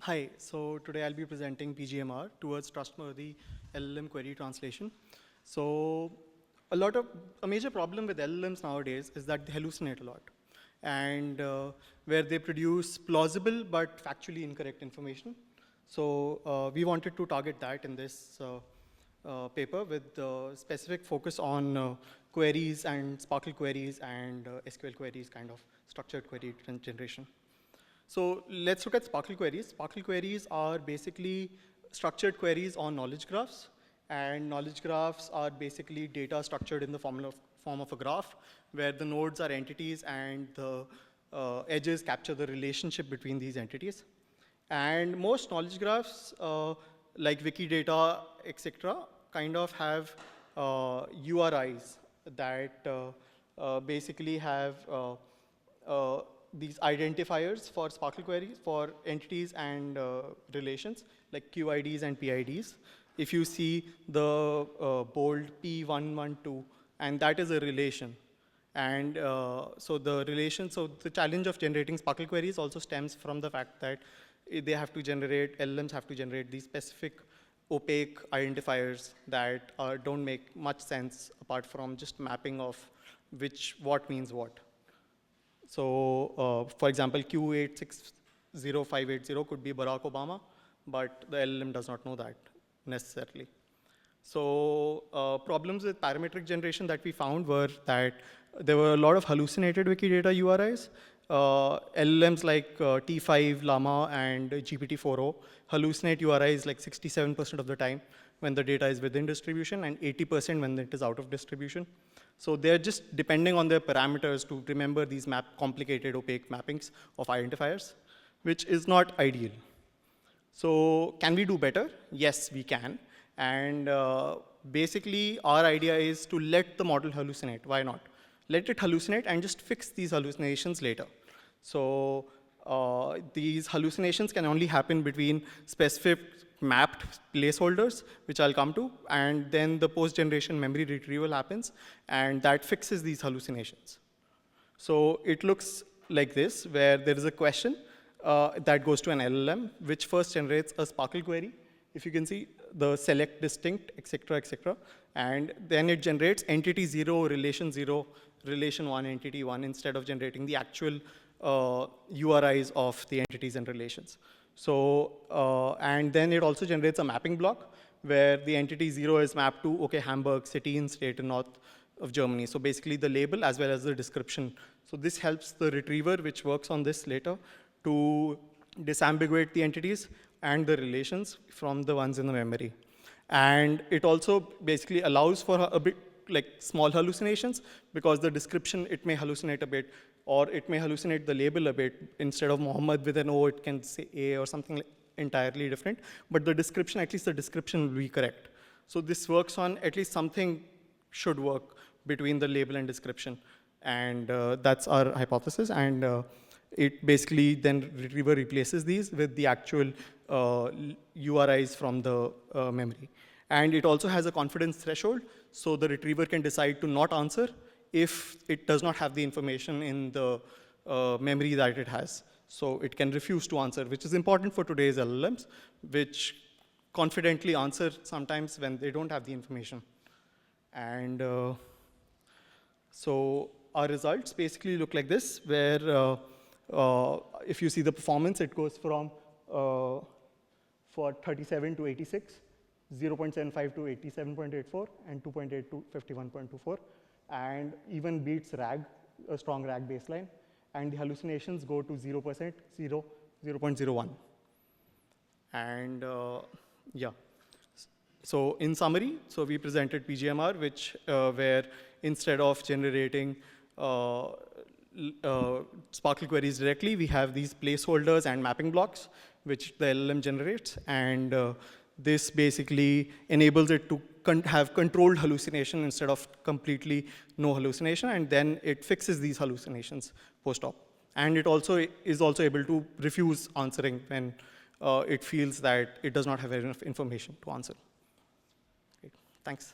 Hi, so today I'll be presenting PGMR towards trustworthy LLM query translation. So a major problem with LLMs nowadays is that they hallucinate a lot, and where they produce plausible but factually incorrect information. So we wanted to target that in this paper with specific focus on queries and SPARQL queries and SQL queries, kind of structured query generation. So let's look at SPARQL queries. SPARQL queries are basically structured queries on knowledge graphs. And knowledge graphs are basically data structured in the form of a graph, where the nodes are entities and the edges capture the relationship between these entities. And most knowledge graphs, like Wikidata, etc., kind of have URIs that basically have these identifiers for SPARQL queries for entities and relations, like QIDs and PIDs. If you see the bold P112, and that is a relation. And so the challenge of generating SPARQL queries also stems from the fact that LLMs have to generate these specific opaque identifiers that don't make much sense apart from just mapping of what means what. So for example, Q860580 could be Barack Obama, but the LLM does not know that necessarily. So problems with parametric generation that we found were that there were a lot of hallucinated Wikidata URIs. LLMs like T5, Llama, and GPT-4o hallucinate URIs like 67% of the time when the data is within distribution and 80% when it is out of distribution. So they're just depending on their parameters to remember these complicated opaque mappings of identifiers, which is not ideal. So can we do better? Yes, we can. And basically, our idea is to let the model hallucinate. Why not? Let it hallucinate and just fix these hallucinations later. So these hallucinations can only happen between specific mapped placeholders, which I'll come to, and then the post-generation memory retrieval happens, and that fixes these hallucinations. So it looks like this, where there is a question that goes to an LLM, which first generates a SPARQL query. If you can see the select distinct, etc., and then it generates entity 0, relation 1, entity 1, instead of generating the actual URIs of the entities and relations. So, and then it also generates a mapping block where the entity 0 is mapped to, okay, Hamburg, city in state in north of Germany. So basically the label as well as the description. So this helps the retriever, which works on this later, to disambiguate the entities and the relations from the ones in the memory. And it also basically allows for a bit like small hallucinations, because the description, it may hallucinate a bit, or it may hallucinate the label a bit. Instead of Muhammad with an O, it can say A or something like entirely different. But the description, at least the description will be correct. So this works on, at least something should work between the label and description. And that's our hypothesis. And it basically then retriever replaces these with the actual URIs from the memory. And it also has a confidence threshold, so the retriever can decide to not answer if it does not have the information in the memory that it has. So it can refuse to answer, which is important for today's LLMs, which confidently answer sometimes when they don't have the information. And so our results basically look like this, where if you see the performance, it goes from for 37 to 86, 0.75 to 87.84, and 2.8 to 51.24, and even beats RAG, a strong RAG baseline. And the hallucinations go to 0%, 0.01. And yeah. So in summary, so we presented PGMR, which where instead of generating SPARQL queries directly, we have these placeholders and mapping blocks, which the LLM generates. And this basically enables it to have controlled hallucination instead of completely no hallucination. And then it fixes these hallucinations post-op. And it also is also able to refuse answering when it feels that it does not have enough information to answer. Okay, thanks.